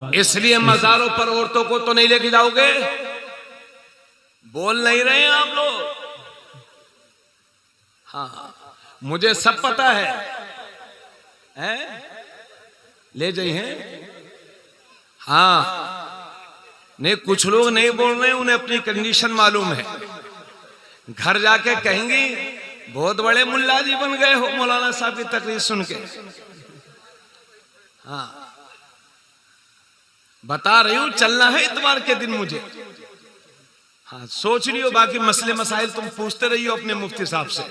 इसलिए मजारों पर औरतों को तो नहीं लेके जाओगे। बोल नहीं रहे हैं आप लोग। हाँ, मुझे सब पता है, ले जाइए। हाँ, नहीं कुछ लोग नहीं बोल रहे, उन्हें अपनी कंडीशन मालूम है। घर जाके कहेंगी बहुत बड़े मुल्ला जी बन गए हो मौलाना साहब की तकरीर सुन के। हाँ, बता रही हूं, चलना है इतवार के दिन मुझे। हाँ, सोच रही हो, बाकी मसले मसाइल तुम पूछते रहिए अपने मुफ्ती साहब से।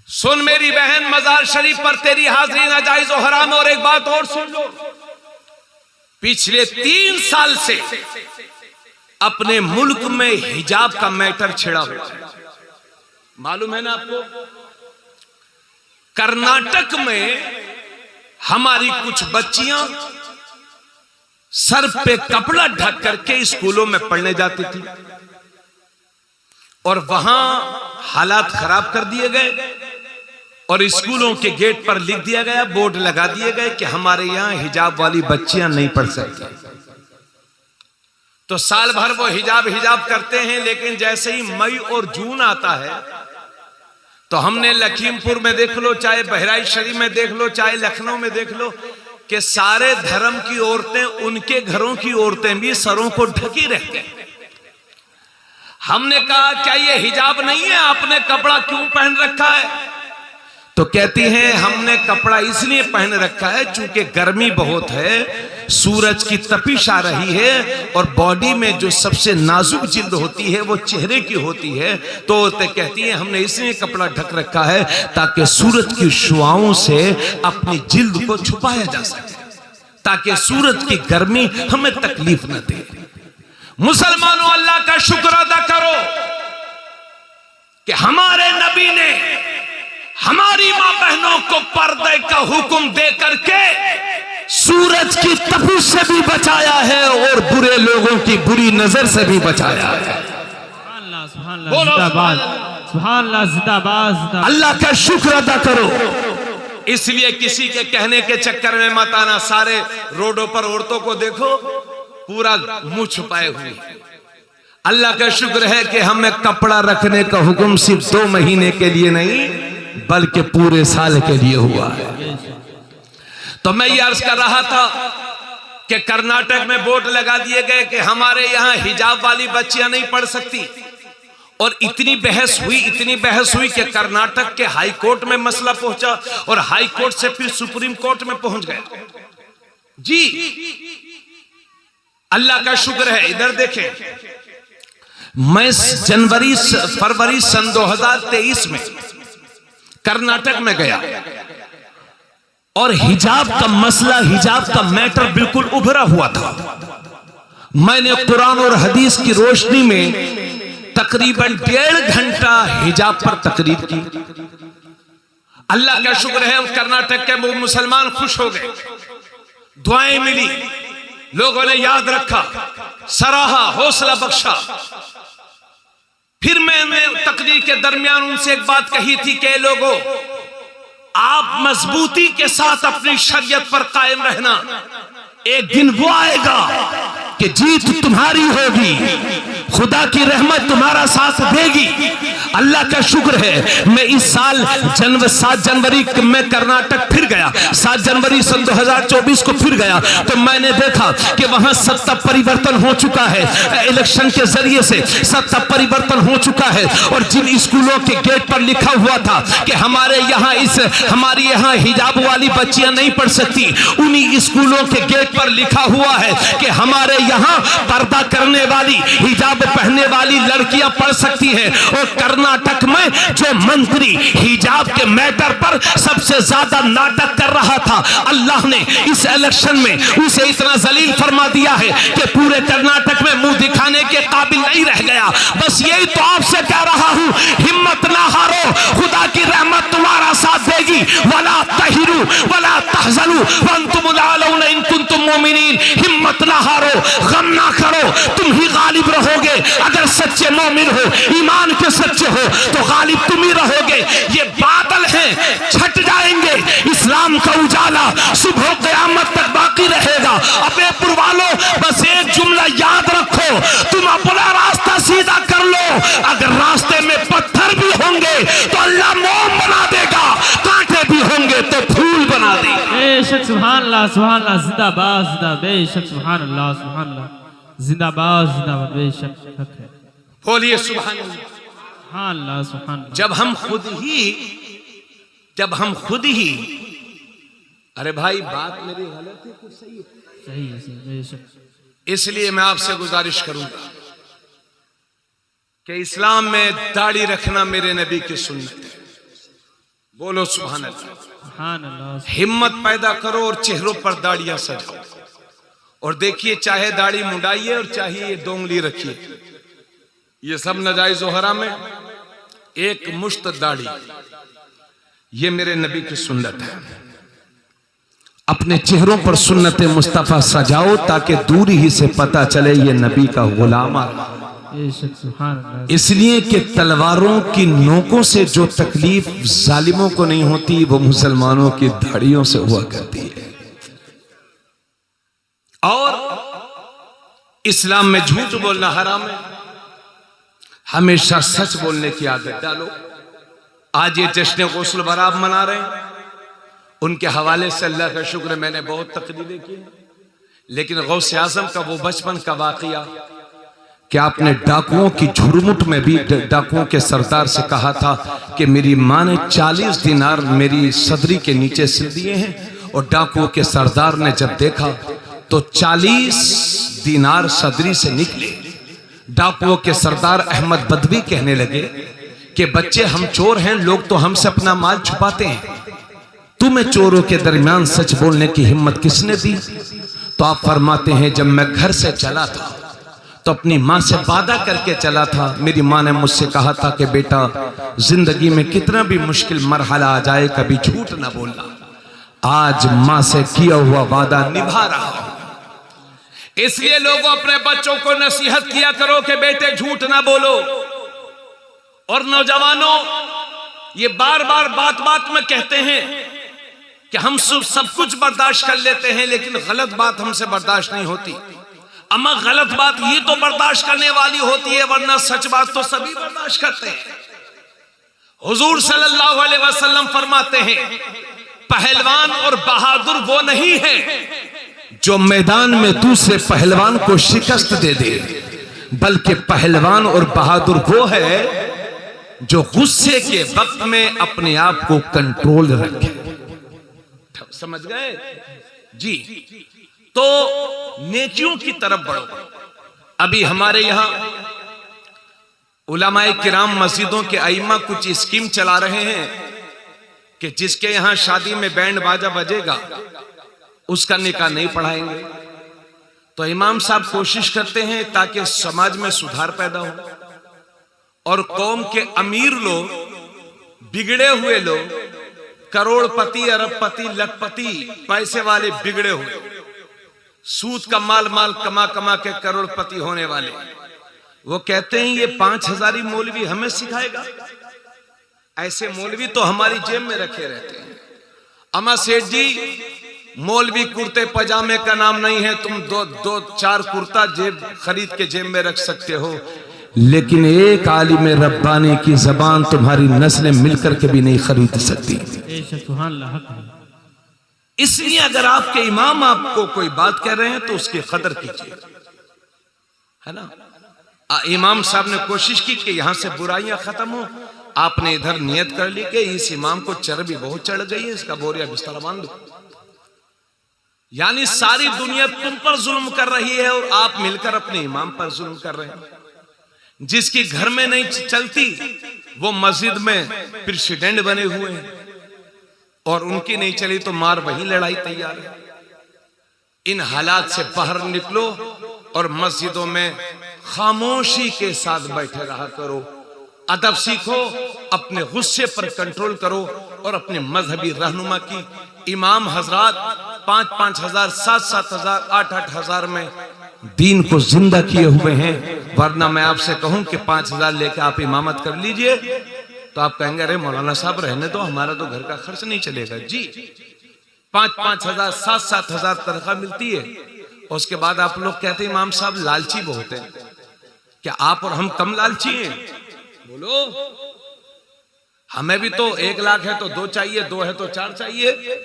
सुन मेरी बहन, मजार शरीफ पर तेरी हाजिरी नाजायज और हराम है। और एक बात और सुन लो, पिछले 3 साल से अपने मुल्क में हिजाब का मैटर छिड़ा हुआ है। मालूम है ना आपको? कर्नाटक में हमारी कुछ बच्चियां सर पे कपड़ा ढक करके स्कूलों में पढ़ने जाती थी और वहां हालात खराब कर दिए गए और स्कूलों के गेट पर लिख दिया गया, बोर्ड लगा दिए गए कि हमारे यहां हिजाब वाली बच्चियां नहीं पढ़ सकती। तो साल भर वो हिजाब करते हैं, लेकिन जैसे ही मई और जून आता है तो हमने लखीमपुर में देख लो, चाहे बहराइच शरीफ में देख लो, चाहे लखनऊ में देख लो, कि सारे धर्म की औरतें, उनके घरों की औरतें भी सरों को ढकी रहती हैं। हमने कहा क्या ये हिजाब नहीं है, आपने कपड़ा क्यों पहन रखा है? तो कहती हैं हमने कपड़ा इसलिए पहन रखा है चूंकि गर्मी बहुत है, सूरज की तपिश आ रही है और बॉडी में जो सबसे नाजुक जिल्द होती है वो चेहरे की होती है। तो औरतें कहती हैं हमने इसलिए कपड़ा ढक रखा है ताकि सूरज की शुआओं से अपनी जिल्द को छुपाया जा सके, ताकि सूरज की गर्मी हमें तकलीफ न दे। मुसलमानों, अल्लाह का शुक्र अदा करो कि हमारे नबी ने हमारी मां बहनों को पर्दे का हुक्म दे करके सूरज की तपिश से भी बचाया है और बुरे लोगों की बुरी नजर से भी बचाया है। अल्लाह का शुक्र अदा करो। इसलिए किसी के कहने के चक्कर में मत आना। सारे रोडों पर औरतों को देखो पूरा मुंह छुपाए हुए। अल्लाह का शुक्र है कि हमें कपड़ा रखने का हुक्म सिर्फ 2 महीने के लिए नहीं बल्कि पूरे साल के लिए हुआ है। तो मैं ये अर्ज कर रहा था कि कर्नाटक में बोर्ड लगा दिए गए कि हमारे यहां हिजाब वाली बच्चियां नहीं पढ़ सकती और इतनी बहस हुई कि कर्नाटक के हाई कोर्ट में मसला पहुंचा और हाई कोर्ट से फिर सुप्रीम कोर्ट में पहुंच गए। जी, अल्लाह का शुक्र है। इधर देखें, मैं फरवरी सन 2023 में कर्नाटक में गया और हिजाब का मसला, हिजाब का मैटर बिल्कुल उभरा हुआ था। मैंने कुरान और हदीस की रोशनी में तकरीबन 1.5 घंटा हिजाब पर तकरीर की। अल्लाह का शुक्र है कर्नाटक के मुसलमान खुश हो गए, दुआएं मिली, लोगों ने याद रखा, सराहा, हौसला बख्शा। फिर मैंने तकरीर के दरमियान उनसे एक बात कही थी कि लोगों, आप मजबूती के साथ अपनी शरीयत पर कायम रहना। एक दिन वो आएगा कि जीत तुम्हारी होगी, खुदा की रहमत तुम्हारा साथ देगी। अल्लाह का शुक्र है मैं इस साल 7 जनवरी में कर्नाटक फिर गया। 7 जनवरी सन 2024 को फिर गया तो मैंने देखा कि वहां सत्ता परिवर्तन हो चुका है। इलेक्शन के जरिए से सत्ता परिवर्तन हो चुका है और जिन स्कूलों के गेट पर लिखा हुआ था कि हमारे यहाँ हिजाब वाली बच्चियां नहीं पढ़ सकती, उन्हीं स्कूलों के गेट पर लिखा हुआ है कि हमारे यहाँ पर्दा करने वाली, हिजाब पहनने वाली लड़कियां पढ़ सकती हैं। और कर्नाटक में जो मंत्री हिजाब के मैटर पर सबसे ज्यादा नाटक कर रहा था, अल्लाह ने इस इलेक्शन में उसे इतना जलील फरमा दिया है कि पूरे कर्नाटक में मुंह दिखाने के काबिल नहीं रह गया। बस यही तो आपसे कह रहा हूं, हिम्मत ना हारो, खुदा की रहमत तुम्हारा साथ देगी। वला तहिरू वला तहज़नु वअंतुमुल आलौना इन कुंतुम मोमिनीन। हिम्मत ना हारो, गम ना करो, तुम ही गालिब रहोगे। अगर सच्चे मोमिन हो, ईमान के सच्चे हो तो गालिब तुम ही रहोगे। ये बादल हैं, छट जाएंगे। इस्लाम का उजाला सुबह अपने पुरवालों, बस एक जुमला याद रखो, तुम अपना रास्ता सीधा कर लो। अगर रास्ते में पत्थर भी होंगे तो अल्लाह मोम बना देगा, कांटे भी होंगे तो फूल बना देगा। बेशक सुभान अल्लाह, सुभान अल्लाह, जिंदाबाद जिंदा, बेशक सुभान अल्लाह, सुभान अल्लाह, जिंदाबाद जिंदाबाद, बेशक हक है। बोलिए सुभान अल्लाह, सुभान अल्लाह, सुभान अल्लाह। जब हम खुद ही अरे भाई बात मेरी गलत है कि सही है? सही है, सही, बेशक। इसलिए मैं आपसे गुजारिश करूंगा कि इस्लाम में दाढ़ी रखना मेरे नबी की सुन्नत है। बोलो सुभान अल्लाह, सुभान अल्लाह। हिम्मत पैदा करो और चेहरों पर दाढ़ियां सजाओ। और देखिए, चाहे दाढ़ी मुंडाइए और चाहे ये दोंगली रखिए, ये सब नजायज व हराम है। एक मुश्त दाढ़ी, ये मेरे नबी की सुन्नत है। अपने चेहरों पर सुन्नत मुस्तफा सजाओ ताकि दूर ही से पता चले ये नबी का गुलाम आ रहा है। इसलिए कि तलवारों की नोकों से जो तकलीफ जालिमों को नहीं होती, वो मुसलमानों की दाढ़ियों से हुआ करती है। और इस्लाम में झूठ बोलना हराम है। हमेशा सच बोलने की आदत डालो। आज ये जश्न गुस्ल बरात मना रहे हैं, उनके हवाले से अल्लाह का शुक्र, मैंने बहुत तकरीरें की, लेकिन गौसे आजम का वो बचपन का वाकया कि आपने डाकुओं की झुरमुट में भी डाकुओं के सरदार से कहा था कि मेरी मां ने 40 दिनार मेरी सदरी के नीचे सिल दिए हैं, और डाकुओं के सरदार ने जब देखा तो 40 दिनार सदरी से निकले। डाकुओं के सरदार अहमद बदवी कहने लगे कि बच्चे हम चोर हैं, लोग तो हमसे अपना माल छुपाते हैं, तुम्हें चोरों के दरमियान सच बोलने की हिम्मत किसने दी? तो आप फरमाते हैं, जब मैं घर से चला था तो अपनी माँ से वादा करके चला था। मेरी माँ ने मुझसे कहा था कि बेटा, जिंदगी में कितना भी मुश्किल मरहला आ जाए, कभी झूठ ना बोलना। आज माँ से किया हुआ वादा निभा रहा हूं। इसलिए लोगों, अपने बच्चों को नसीहत किया करो कि बेटे झूठ ना बोलो। और नौजवानों, ये बार बार बात बात में कहते हैं कि हम सब कुछ बर्दाश्त कर लेते हैं, लेकिन गलत बात हमसे बर्दाश्त नहीं होती। अम्मा गलत बात ये तो बर्दाश्त करने वाली होती है, वरना सच बात तो सभी बर्दाश्त करते हैं। हुजूर सल्लल्लाहु अलैहि वसल्लम फरमाते हैं, पहलवान और बहादुर वो नहीं है जो मैदान में दूसरे पहलवान को शिकस्त दे दे, बल्कि पहलवान और बहादुर वो है जो गुस्से के वक्त में अपने आप को कंट्रोल रखे। समझ गए जी? तो नेकियों की तरफ बढ़ो। अभी हमारे यहां उलमाए किराम मस्जिदों के आइमा कुछ स्कीम चला रहे हैं कि जिसके यहां शादी में बैंड बाजा बजेगा उसका निकाह नहीं पढ़ाएंगे। तो इमाम साहब कोशिश करते हैं ताकि समाज में सुधार पैदा हो, और कौम के अमीर लोग, बिगड़े हुए लोग, करोड़पति, अरबपति, लखपति, पैसे वाले बिगड़े हुए, सूद का माल कमा कमा के करोड़पति होने वाले, वो कहते हैं ये 5000 मौलवी हमें सिखाएगा। ऐसे मौलवी तो हमारी जेब में रखे रहते हैं। अमा सेठ जी, मौलवी कुर्ते पजामे का नाम नहीं है, तुम दो चार कुर्ता जेब खरीद के जेब में रख सकते हो, लेकिन एक आलिम रब्बानी की जबान तुम्हारी नस्लें मिलकर के भी नहीं खरीद सकती। इसलिए अगर आपके इमाम आपको कोई बात कह रहे हैं तो उसकी कदर कीजिए, है ना? इमाम साहब ने कोशिश की कि यहां से बुराइयां खत्म हो। आपने इधर नियत कर ली कि इस इमाम को चर्बी बहुत चढ़ गई है, इसका बोरिया बिस्तर बांध दो। यानी सारी दुनिया तुम पर जुल्म कर रही है और आप मिलकर अपने इमाम पर जुल्म कर रहे हैं। जिसकी घर में नहीं चलती वो मस्जिद में प्रेसिडेंट बने हुए हैं, और उनकी नहीं चली तो मार वही लड़ाई तैयार है। इन हालात से बाहर निकलो और मस्जिदों में खामोशी के साथ बैठे रहा करो, अदब सीखो, अपने गुस्से पर कंट्रोल करो, और अपने मजहबी रहनुमा की इमाम हजरात 5-5 हजार, 7-7 हजार, 8-8 हजार में दीन को जिंदा किए हुए हैं। वरना मैं आपसे कहूं कि 5000 लेकर आप इमामत कर लीजिए तो आप कहेंगे अरे मौलाना साहब रहने दो, हमारा तो घर का खर्च नहीं चलेगा। जी 5-5 हजार, 7-7 हजार तनख्वाह मिलती है, उसके बाद आप लोग कहते हैं इमाम साहब लालची बहुत है। क्या आप और हम कम लालची हैं? बोलो, हमें भी तो 1 लाख है तो 2 चाहिए, 2 है तो 4 चाहिए।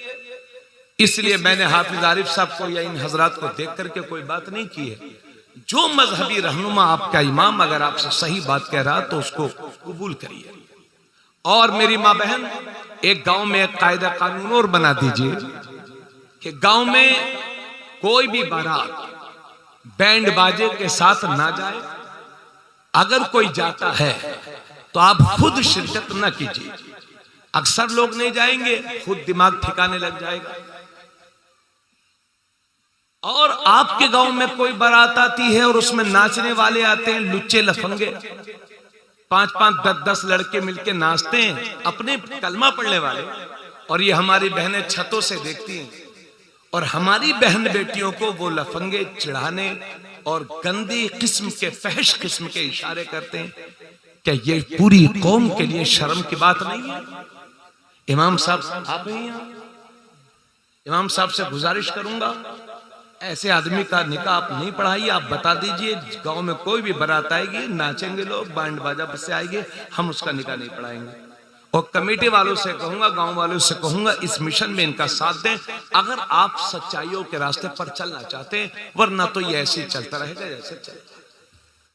इसलिए मैंने हाफिज आरिफ साहब को या इन हजरात को देख करके कोई बात नहीं की है। जो मजहबी रहनुमा आपका इमाम अगर आपसे सही बात कह रहा तो उसको कबूल करिए। और मेरी माँ बहन, एक गांव में एक कायदा कानून और बना दीजिए कि गांव में कोई भी बारात बैंड बाजे के साथ ना जाए। अगर कोई जाता है तो आप खुद शिरकत न कीजिए। अक्सर लोग नहीं जाएंगे, खुद दिमाग ठिकाने लग जाएगा। और आपके गांव में कोई बारात आती है और उसमें नाचने वाले आते हैं, लुच्चे लफंगे, 5-5, 10-10 लड़के मिलके नाचते हैं, अपने कलमा पढ़ने वाले। और ये हमारी बहनें छतों से देखती हैं और हमारी बहन बेटियों को वो लफंगे चिढ़ाने और गंदी किस्म के, फहश किस्म के इशारे करते हैं। क्या ये पूरी कौम के लिए शर्म की बात नहीं है? इमाम साहब आप हैं यहाँ, इमाम साहब से गुजारिश करूंगा, ऐसे आदमी का निकाह आप नहीं पढ़ाइए। आप बता दीजिए गांव में कोई भी बारात आएगी, नाचेंगे लोग, बैंड बाजा बसे आएंगे, हम उसका निकाह नहीं पढ़ाएंगे। और कमेटी वालों से कहूंगा, गांव वालों से कहूंगा, इस मिशन में इनका साथ दें अगर आप सच्चाइयों के रास्ते पर चलना चाहते हैं, वरना तो ये ऐसे ही चलता रहेगा जैसे चलता है।